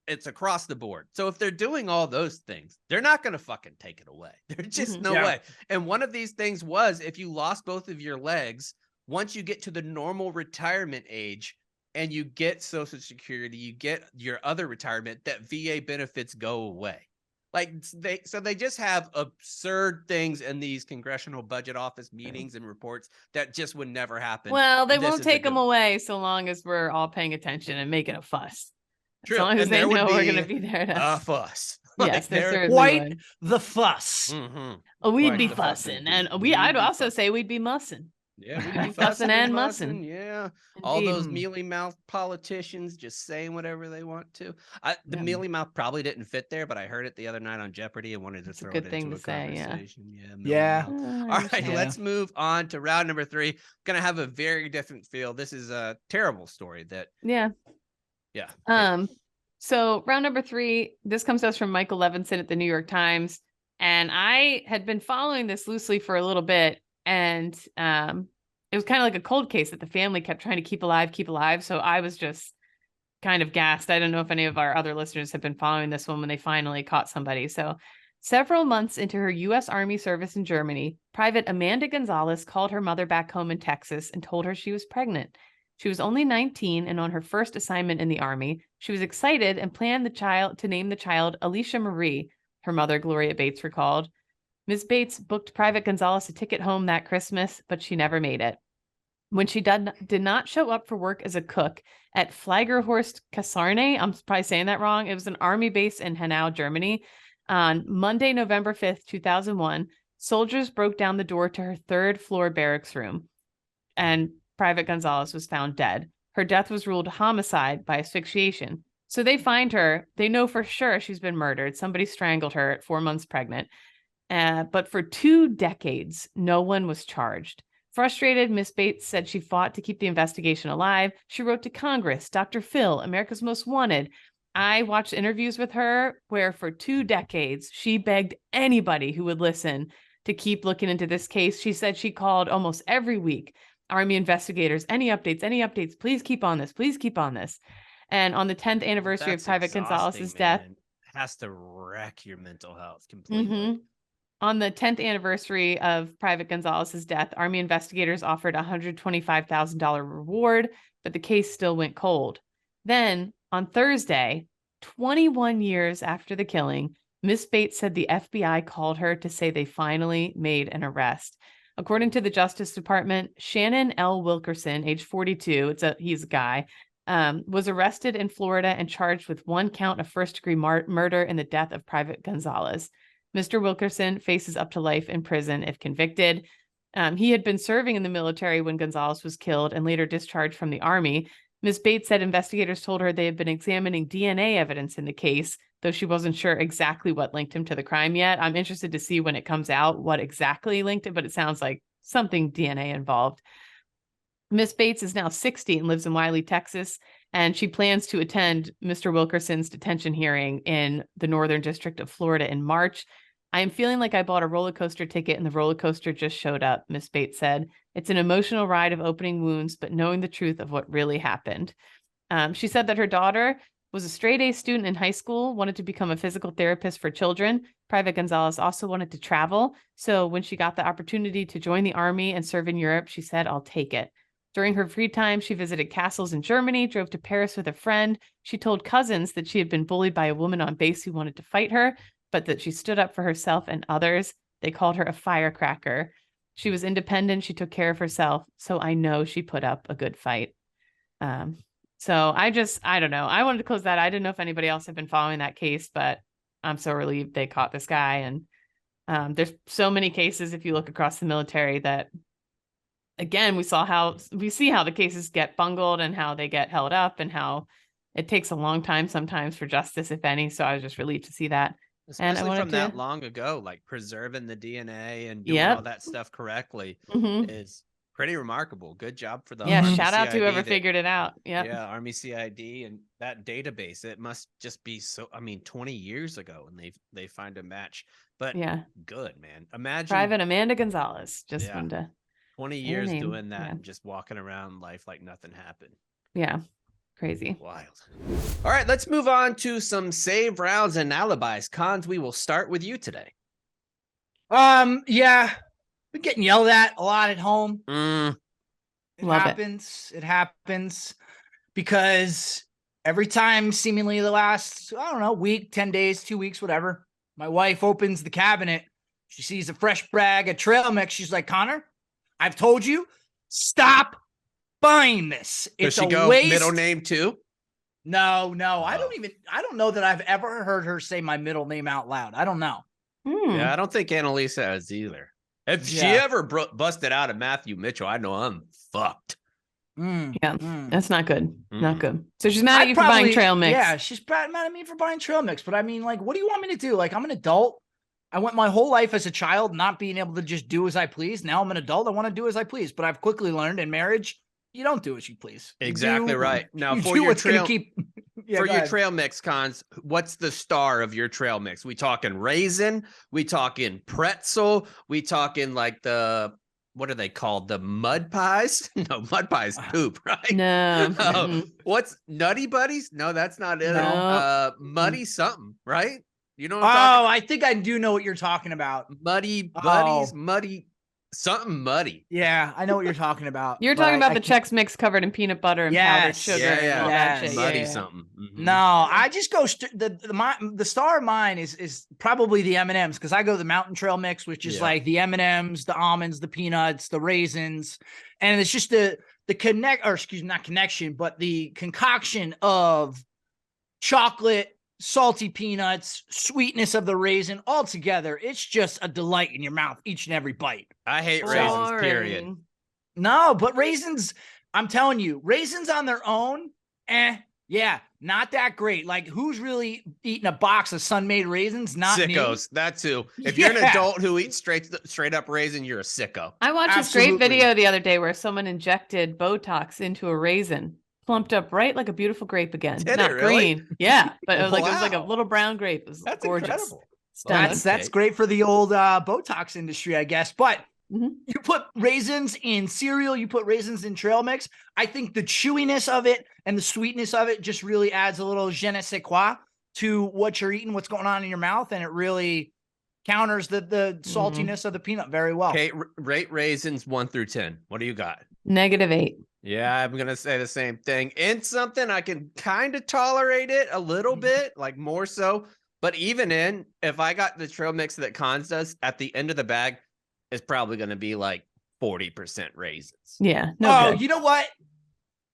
It's across the board. So if they're doing all those things, they're not going to fucking take it away. There's just no way. And one of these things was if you lost both of your legs, once you get to the normal retirement age and you get Social Security, you get your other retirement, that VA benefits go away. Like they just have absurd things in these Congressional Budget Office meetings and reports that just would never happen. Well, they won't take them away so long as we're all paying attention and making a fuss. True. As long as they know we're going to be there to a fuss. Yes, they're quite the fuss. We'd be fussing, and I'd also say we'd be mussing. Yeah, we'd be fussing and mussing. Yeah, all those mealy-mouthed politicians just saying whatever they want to. The mealy-mouth probably didn't fit there, but I heard it the other night on Jeopardy and wanted to throw it into a conversation. Yeah. All right, let's move on to round number 3. Going to have a very different feel. This is a terrible story that. Yeah. So round number 3, this comes to us from Michael Levinson at the New York Times. And I had been following this loosely for a little bit. And it was kind of like a cold case that the family kept trying to keep alive. So I was just kind of gassed. I don't know if any of our other listeners have been following this one when they finally caught somebody. So Several months into her U.S. Army service in Germany, Private Amanda Gonzalez called her mother back home in Texas and told her she was pregnant. She was only 19 and on her first assignment in the Army. She was excited and planned to name the child Alicia Marie, her mother, Gloria Bates, recalled. Ms. Bates booked Private Gonzalez a ticket home that Christmas, but she never made it. When she did not show up for work as a cook at Fliegerhorst Kaserne, I'm probably saying that wrong, it was an Army base in Hanau, Germany, on Monday, November 5th, 2001, soldiers broke down the door to her third-floor barracks room, and Private Gonzalez was found dead. Her death was ruled homicide by asphyxiation. So they find her. They know for sure she's been murdered. Somebody strangled her at 4 months pregnant. But for 2 decades, no one was charged. Frustrated, Miss Bates said she fought to keep the investigation alive. She wrote to Congress, Dr. Phil, America's Most Wanted. I watched interviews with her where for 2 decades, she begged anybody who would listen to keep looking into this case. She said she called almost every week, Army investigators, any updates, please keep on this, please keep on this. And on the 10th anniversary of Private Gonzalez's death. It has to wreck your mental health completely. Mm-hmm. On the 10th anniversary of Private Gonzalez's death, Army investigators offered a $125,000 reward, but the case still went cold. Then, on Thursday, 21 years after the killing, Miss Bates said the FBI called her to say they finally made an arrest. According to the Justice Department, Shannon L. Wilkerson, age 42, he's a guy, was arrested in Florida and charged with 1 count of first-degree murder in the death of Private Gonzalez. Mr. Wilkerson faces up to life in prison if convicted. He had been serving in the military when Gonzalez was killed and later discharged from the Army. Ms. Bates said investigators told her they had been examining DNA evidence in the case, though she wasn't sure exactly what linked him to the crime yet. I'm interested to see when it comes out what exactly linked it, but it sounds like something DNA involved. Ms. Bates is now 60 and lives in Wiley, Texas, and she plans to attend Mr. Wilkerson's detention hearing in the Northern District of Florida in March. I am feeling like I bought a roller coaster ticket and the roller coaster just showed up, Ms. Bates said. It's an emotional ride of opening wounds, but knowing the truth of what really happened. She said that her daughter was a straight-A student in high school, wanted to become a physical therapist for children. Private Gonzalez also wanted to travel. So when she got the opportunity to join the Army and serve in Europe, she said, I'll take it. During her free time, she visited castles in Germany, drove to Paris with a friend. She told cousins that she had been bullied by a woman on base who wanted to fight her, but that she stood up for herself and others. They called her a firecracker. She was independent. She took care of herself. So I know she put up a good fight. So I don't know. I wanted to close that. I didn't know if anybody else had been following that case, but I'm so relieved they caught this guy. And there's so many cases, if you look across the military, that, again, we see how the cases get bungled and how they get held up and how it takes a long time sometimes for justice, if any. So I was just relieved to see that. Especially from that long ago, like preserving the DNA and doing all that stuff correctly is pretty remarkable. Good job for the Army shout out CID to whoever figured it out. Yeah, Army CID and that database. It must just be 20 years ago, and they find a match. But good, man. Imagine Private Amanda Gonzalez just wanted to 20 years doing that and just walking around life like nothing happened. Yeah. Crazy. Wild. All right, let's move on to some save rounds and alibis. Cons, we will start with you today. Yeah. We're getting yelled at a lot at home. It happens because every time, seemingly the last, week, 10 days, 2 weeks, whatever, my wife opens the cabinet. She sees a fresh bag of trail mix. She's like, Connor, I've told you, stop buying this. It's a waste. Middle name too? No. I don't know that I've ever heard her say my middle name out loud. I don't know. Yeah, I don't think Annalisa has either. If she ever busted out of Matthew Mitchell, I know I'm fucked. That's not good. Not good. So she's mad at you for buying trail mix. Yeah, she's mad at me for buying trail mix. But I mean, like, what do you want me to do? Like, I'm an adult. I went my whole life as a child not being able to just do as I please. Now I'm an adult. I want to do as I please. But I've quickly learned in marriage, you don't do as you please. Exactly right. Now, for your trail mix, Cons, what's the star of your trail mix? We talking raisin? We talking pretzel? We talking like what are they called? The mud pies? No, mud pies poop, right? No. What's Nutty Buddies? No, that's not it. No. Muddy something, right? You know what I'm talking about? I think I do know what you're talking about. Muddy Buddies, muddy, something muddy. Yeah, I know what you're talking about. You're talking about the Chex Mix covered in peanut butter and powdered sugar and all that shit. Muddy something. Mm-hmm. No, I just go the star of mine is probably the M&Ms, because I go the Mountain Trail mix, which is like the M&Ms, the almonds, the peanuts, the raisins, and it's just the concoction of chocolate, salty peanuts, sweetness of the raisin all together. It's just a delight in your mouth each and every bite. I hate raisins, period. No, but raisins, I'm telling you, raisins on their own, not that great. Like, who's really eating a box of Sun-Made raisins? Not sickos. Me. That too. If you're an adult who eats straight up raisin, you're a sicko. I watched this great video the other day where someone injected Botox into a raisin. Plumped up right like a beautiful grape again. Not green. Yeah. But it was like a little brown grape. It was gorgeous. Incredible. That's great for the old Botox industry, I guess. But you put raisins in cereal, you put raisins in trail mix. I think the chewiness of it and the sweetness of it just really adds a little je ne sais quoi to what you're eating, what's going on in your mouth, and it really counters the saltiness of the peanut very well. Okay, rate raisins 1 through 10. What do you got? -8. Yeah, I'm going to say the same thing. In something, I can kind of tolerate it a little bit, like more so. But even if I got the trail mix that Cons does, at the end of the bag, it's probably going to be like 40% raisins. Yeah. Good. You know what?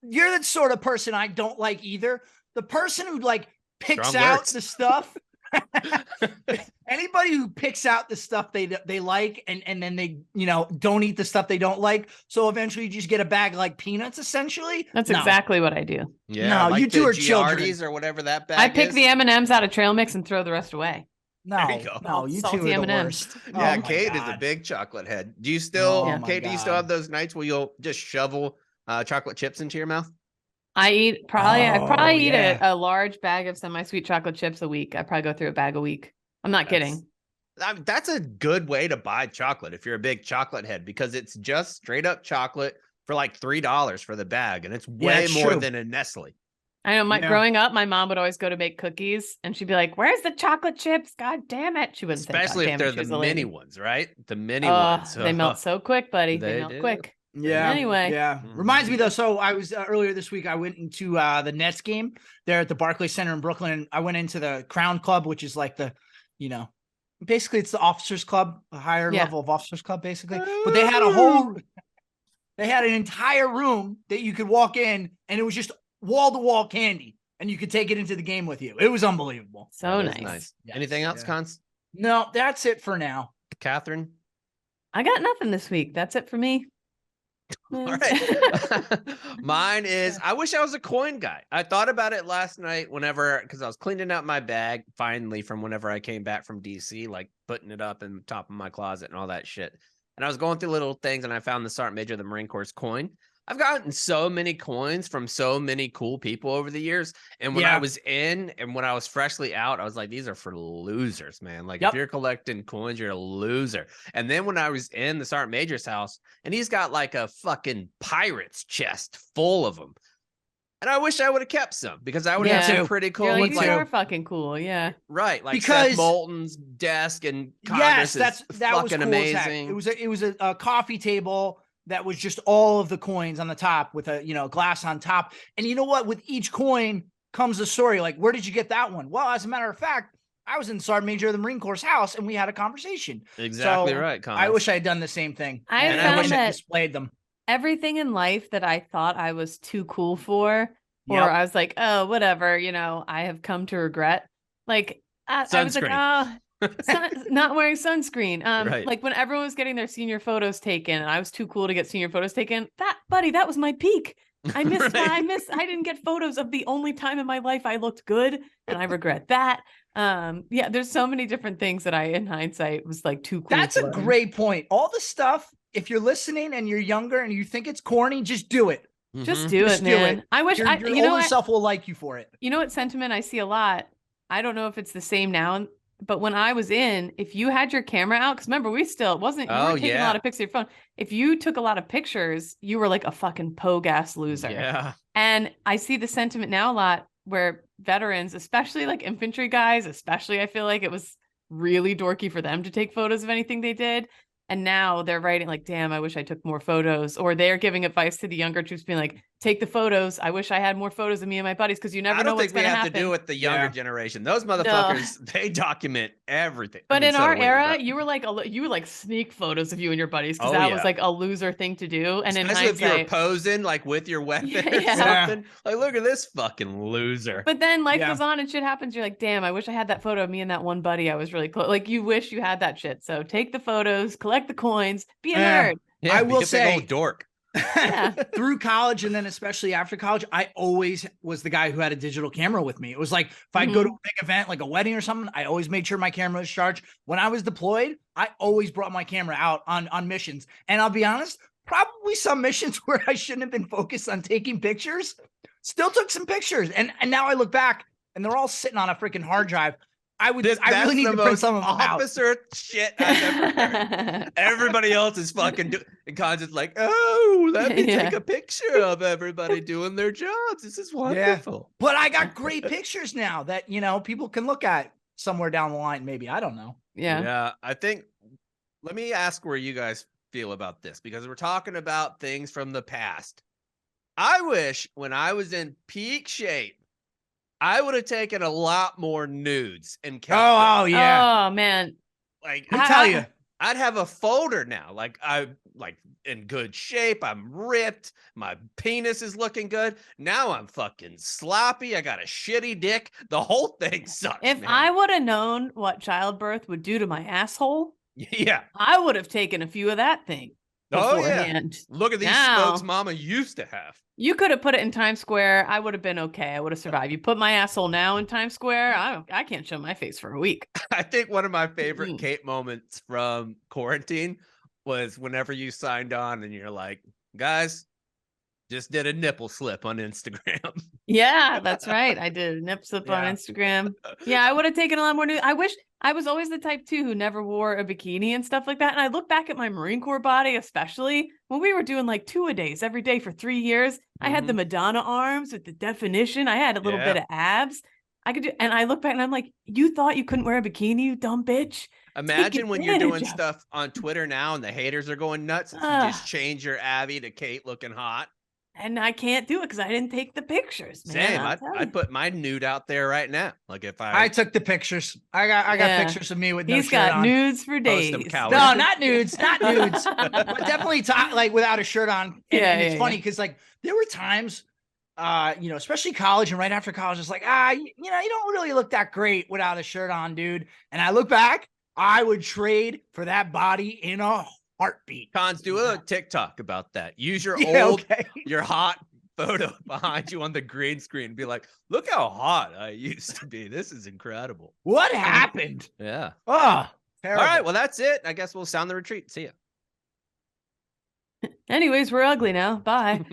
You're the sort of person I don't like either. The person who picks out the stuff. Anybody who picks out the stuff they like and then they don't eat the stuff they don't like, so eventually you just get a bag like peanuts. Essentially, that's exactly what I do. Yeah, no, you two are children or whatever that bag. I pick the M&Ms out of trail mix and throw the rest away. No, you two are the worst. Yeah, Kate is a big chocolate head. Do you still, Kate? Do you still have those nights where you'll just shovel chocolate chips into your mouth? I probably eat a large bag of semi-sweet chocolate chips a week. I probably go through a bag a week. I'm not kidding. That's a good way to buy chocolate if you're a big chocolate head, because it's just straight up chocolate for like $3 for the bag, and it's way more than a Nestle. I know. Growing up, my mom would always go to make cookies, and she'd be like, "Where's the chocolate chips? God damn it!" She wouldn't especially say, if they're the mini ones, right? The mini ones. They melt so quick, buddy. They melt quick. Yeah. Anyway. Yeah. Reminds me though. So I was earlier this week. I went into the Nets game there at the Barclays Center in Brooklyn. I went into the Crown Club, which is like the, basically it's the officers club, a higher level of officers club, basically. But they had an entire room that you could walk in, and it was just wall to wall candy, and you could take it into the game with you. It was unbelievable. So nice. Yes. Anything else, Cons? No, that's it for now. Catherine? I got nothing this week. That's it for me. All right. Mine is, I wish I was a coin guy. I thought about it last night because I was cleaning out my bag finally from whenever I came back from DC, like putting it up in the top of my closet and all that shit. And I was going through little things, and I found the Sergeant Major of the Marine Corps coin. I've gotten so many coins from so many cool people over the years. And when I was in and when I was freshly out, I was like, these are for losers, man. Like, if you're collecting coins, you're a loser. And then when I was in the Sergeant Major's house, and he's got like a fucking pirate's chest full of them. And I wish I would have kept some, because I would have some pretty cool. These are fucking cool, yeah. Right, like Seth Moulton's desk and Congress that was fucking cool amazing. It was a coffee table that was just all of the coins on the top with a glass on top. And you know what? With each coin comes a story. Like, where did you get that one? Well, as a matter of fact, I was in Sergeant Major of the Marine Corps' house, and we had a conversation. Exactly right, Connor. I wish I had done the same thing. I wish I displayed them. Everything in life that I thought I was too cool for, or I was like, oh, whatever, I have come to regret. Like, I was like, oh, not wearing sunscreen. Right. Like when everyone was getting their senior photos taken, and I was too cool to get senior photos taken. That was my peak. I missed. I didn't get photos of the only time in my life I looked good, and I regret that. There's so many different things that I, in hindsight, was like too cool. That's a great point. All the stuff. If you're listening and you're younger and you think it's corny, just do it. Just do it, man. I wish your older self will like you for it. You know what sentiment I see a lot? I don't know if it's the same now, but when I was in, if you had your camera out, because remember, you weren't taking a lot of pictures of your phone. If you took a lot of pictures, you were like a fucking pogue-ass loser. Yeah. And I see the sentiment now a lot. where veterans, especially like infantry guys, especially, I feel like it was really dorky for them to take photos of anything they did. And now they're writing like, damn, I wish I took more photos. Or they're giving advice to the younger troops being like, take the photos. I wish I had more photos of me and my buddies, because you never know what's going to happen. I don't think we have to do with the younger generation. Those motherfuckers, they document everything. But in our era, you were like sneak photos of you and your buddies, because that was like a loser thing to do. And especially in hindsight, if you were posing like with your weapon or something. Like, look at this fucking loser. But then life goes on and shit happens. You're like, damn, I wish I had that photo of me and that one buddy I was really close. Like, you wish you had that shit. So take the photos, collect the coins, be a nerd. Yeah, I will say, old dork. Through college, and then especially after college, I always was the guy who had a digital camera with me. It was like, if I'd go to a big event like a wedding or something, I always made sure my camera was charged. When I was deployed, I always brought my camera out on missions. And I'll be honest, probably some missions where I shouldn't have been focused on taking pictures, still took some pictures. And now I look back and they're all sitting on a freaking hard drive. I really need to print some of them out. Officer shit I've ever heard. Everybody else is fucking doing, and Cons is like, oh, let me take a picture of everybody doing their jobs. This is wonderful. Yeah. But I got great pictures now that, people can look at somewhere down the line. Maybe, I don't know. Yeah. I think, let me ask where you guys feel about this, because we're talking about things from the past. I wish when I was in peak shape, I would have taken a lot more nudes and kept them. Oh yeah. Oh man. Like, I tell you, I'd have a folder now. Like, I'm like in good shape. I'm ripped. My penis is looking good. Now I'm fucking sloppy. I got a shitty dick. The whole thing sucks. If I would have known what childbirth would do to my asshole, I would have taken a few of that thing. Beforehand. Look at these spokes mama used to have. You could have put it in Times Square. I would have been okay. I would have survived. You put my asshole now in Times Square, I can't show my face for a week. I think one of my favorite Kate moments from quarantine was whenever you signed on and you're like, guys, just did a nipple slip on Instagram. Yeah, that's right. I did a nip slip on Instagram. Yeah, I would have taken a lot more news. I wish I was always the type too who never wore a bikini and stuff like that. And I look back at my Marine Corps body, especially when we were doing like 2-a-days every day for 3 years. I had the Madonna arms with the definition. I had a little bit of abs. I could do, and I look back and I'm like, you thought you couldn't wear a bikini, you dumb bitch. Imagine when you're doing stuff on Twitter now and the haters are going nuts. You just change your Abby to Kate looking hot. And I can't do it because I didn't take the pictures, man. Same. I'd put my nude out there right now. Like if I took the pictures. I got pictures of me with no He's shirt got on. Nudes for days. No, not nudes, not nudes. But definitely like without a shirt on. And it's funny because like there were times, especially college and right after college, it's like, you don't really look that great without a shirt on, dude. And I look back, I would trade for that body in a heartbeat. Cons, do a TikTok about that. Use your your hot photo behind you on the green screen. Be like, look how hot I used to be. This is incredible. What happened? Yeah. Oh, terrible. All right. Well, that's it. I guess we'll sound the retreat. See ya. Anyways, we're ugly now. Bye.